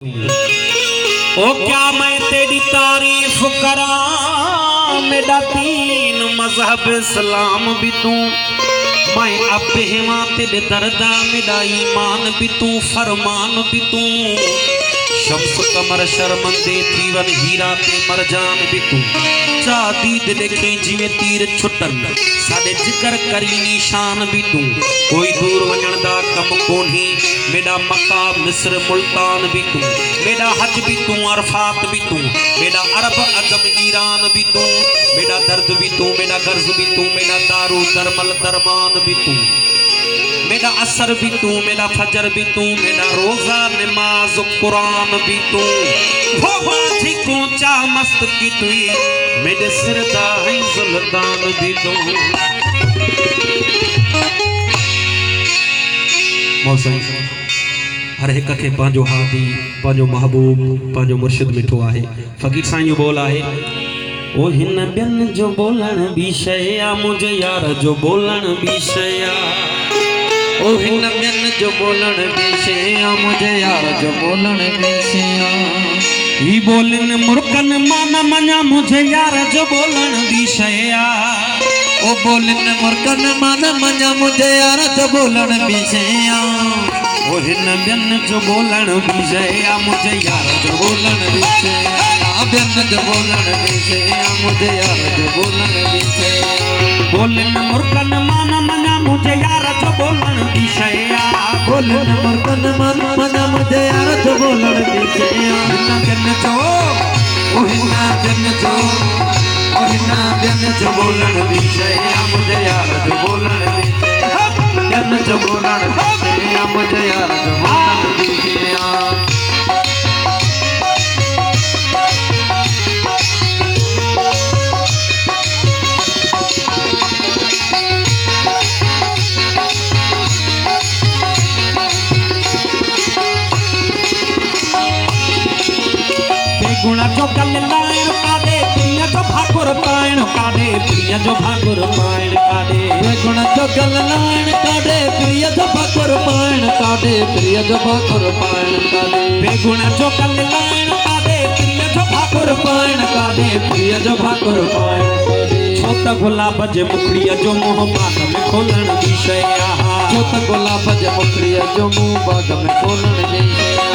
ओ क्या मैं तेरी तारीफ करा, मेरा दीन मजहब इस्लाम भी तू, मैं अब हिमा तेरे दरदा, मेरा ईमान भी तू, फरमान भी तू, शम्स कमर शर्मंदे थीवन हीरा ते मरजान भी तू, चादीद देखे जिवें तीर छुटन, साडे जिगर करी निशान भी तू, कोई दूर वजन दा कम कोनी, मेरा मक्का मिस्र मुल्तान भी तू, मेरा हज भी तू, अरफात भी तू, मेरा अरब अजम ईरान भी तू, मेरा दर्द भी तू, मेरा गर्ज भी तू, मेरा दारू दरमल दरमान भी तू, मेरा असर भी तू, मेरा फजर भी तू, मेरा रोजा नमाज कुरान भी तू, बाजी कोचा मस्त की तुई, मेरे सिरदा है सुल्तान भी तू। मौसम हर एक के पांजो हादी, पांजो महबूब, पांजो मुर्शिद मिठो आहे। फकीर साईं बोल आहे, ओ हिन बियन जो बोलन भी शया, मुझे यार जो बोलन भी शया, ओ हिन बियन जो बोलन भी शया, मुझे यार जो बोलन भी शया, ई बोलन मुर्कन मान मना, मुझे यार जो बोलन भी शया, ओ बोलन मुर्कन मान मना, मुझे यार जो बोलन भी शया, ओ हिन बियन जो बोलन भी शया, मुझे यार जो बोलन भी शया, बियन जो बोलन भी शया, मुझे यार जो बोलन भी शया, बोलन मुर्कन मान मना, मुझे यार जो बोलन भी शया, बोलन मुर्कन मान मना, मुझे यार जो बोलन भी शया, हिन बियन जो, ओ हिन बियन जो, ओ हिन बियन जो बोलन भी शया, मुझे यार जो बोलन भी शया, बियन जो बोलन भी शया, मुझे यार जो बोलन भी शया। गुणा जो कल लाइन कादे, प्रिय जो भाकुर पायण कादे, प्रिय जो भाकुर पायण कादे, गुणा जो कल लाइन कादे, प्रिय जो भाकुर पायण कादे, प्रिय जो भाकुर पायण कादे, बेगुणा जो कल लाइन कादे, प्रिय जो भाकुर पायण कादे, प्रिय जो भाकुर पायण कादे, छोटा गुलाब जे मुखड़िया जो मोह बाग में खोलन दी शया, छोटा गुलाब जे मुखड़िया जो मुंह बाग में खोलन दी शया,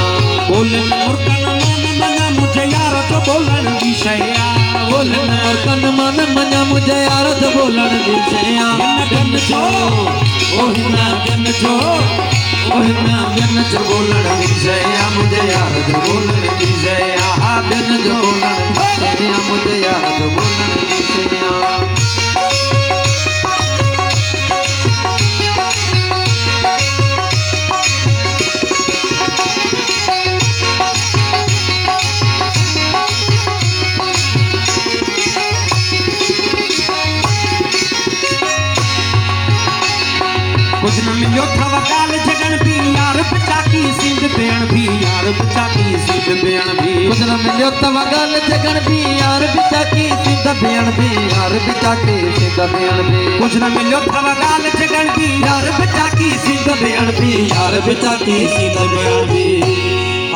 बोलन मुर्कन मान मना, मुझे यार जो बोलन भी शया, बोलन मुर्कन मान मना, मुझे यार जो बोलन भी शया, बिन जो, ओ हिना बिन जो, ओ हिना बिन जो बोलन भी शया, मुझे यार जो बोलन भी शया, बिन जो बोलन भी शया, मुझे यार जो बोलन भी शया। कुछ न मिलो था वकाल जगन भी, यार बचा की सिंध बेण भी, यार बचा की सिंध बेण भी, कुछ न मिलो था वकाल जगन भी, यार बचा की सिंध बेण भी, यार बचा की सिंध बेण भी, कुछ न मिलो था वकाल जगन भी, यार बचा की सिंध बेण भी, यार बचा की सिंध बेण भी,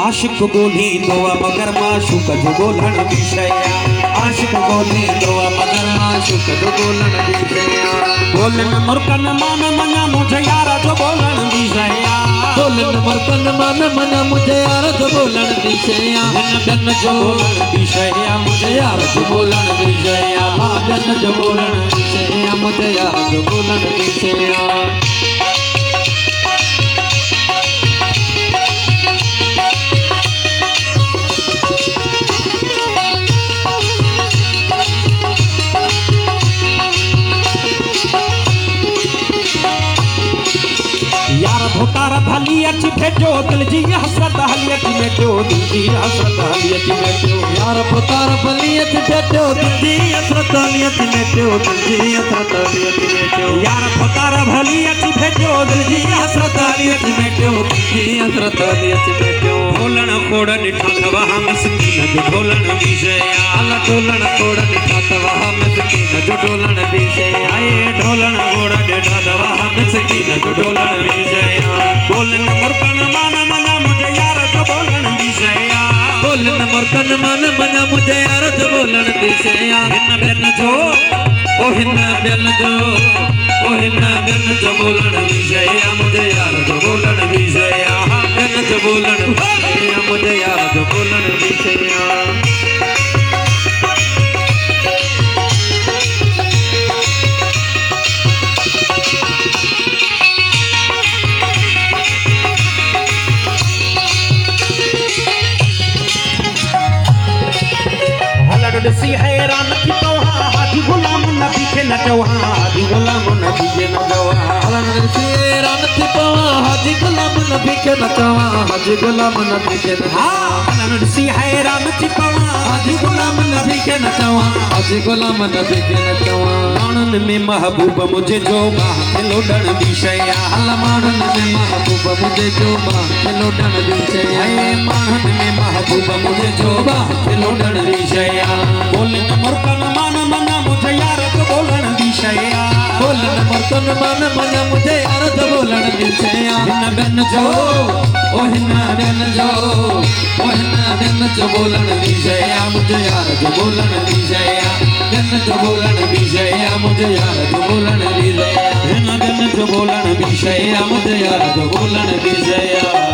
आशिक गोली दोआ मगर माशूक जो बोलन भी शया, आशिक गोली दोआ मगर माशूक जो बोलन भी शया, बोलन मुर्कन मान मना, मुझे यार जो बोलन भी शया, बोलन मुर्कन मान मना, मुझे यार जो बोलन भी शया, बिन जो बोलन भी शया, मुझे यार जो बोलन भी शया, बिन जो बोलन भी शया, मुझे यार जो बोलन भी शया। भोतारा भली अच्छी भेजो, दिल जी हसरत हलियत मेटो, दिल जी हसरत हलियत मेटो, यार भोतारा भली अच्छी भेजो, दिल जी हसरत हलियत मेटो, दिल जी हसरत हलियत मेटो, यार भोतारा भली अच्छी भेजो, दिल जी हसरत हलियत मेटो, दिल जी हसरत हलियत मेटो, ढोलन कोड़ निठा तवा मिसकीन जो ढोलन भी शया, ढोलन कोड़ निठा तवा मिसकीन जो ढोलन भी शया, ढोलन कोड़ निठा तवा मिसकीन जो ढोलन भी शया, बोलन मुर्कन मान मना, मुझे यार जो बोलन भी शया, मर्तन मन मना मुझे यार जो बोलन विषया हिन बिन जो ओ हिन बिन जो ओ हिन बिन जो बोलन विषया मुझे यार जो बोलन विषया बिन जो बोलन विषया मुझे यार जो बोलन विषया सी हैरान थी तोहा हाजी गुलाम नबी के नचवा हाजी गुलाम नबी के नचवा सी हैरान थी तोहा हाजी गुलाम नबी के नचवा हाजी गुलाम नबी के नचवा सी हैरान थी तोहा हाजी गुलाम नबी के नचवा हाजी गुलाम नबी के नचवा मानन में महबूब मुझे जो बाह के लोडन विषया मानन में महबूब मुझे जो बाह के लोडन विषया मानन में महबूब मुझे जो बाह के लोडन विषया बोलन मर्तन मन मन मुझे यार जो बोलन विषया बोलन मर्तन मन मन मुझे यार जो बोलन विषया हिन बिन जो ओ हिन बिन जो ओ हिन बिन जो बोलन विषया मुझे यार जो बोलन विषया बिन जो बोलन विषया मुझे यार जो बोलन विषया हिन बिन जो बोलन विषया मुझे यार जो बोलन विषया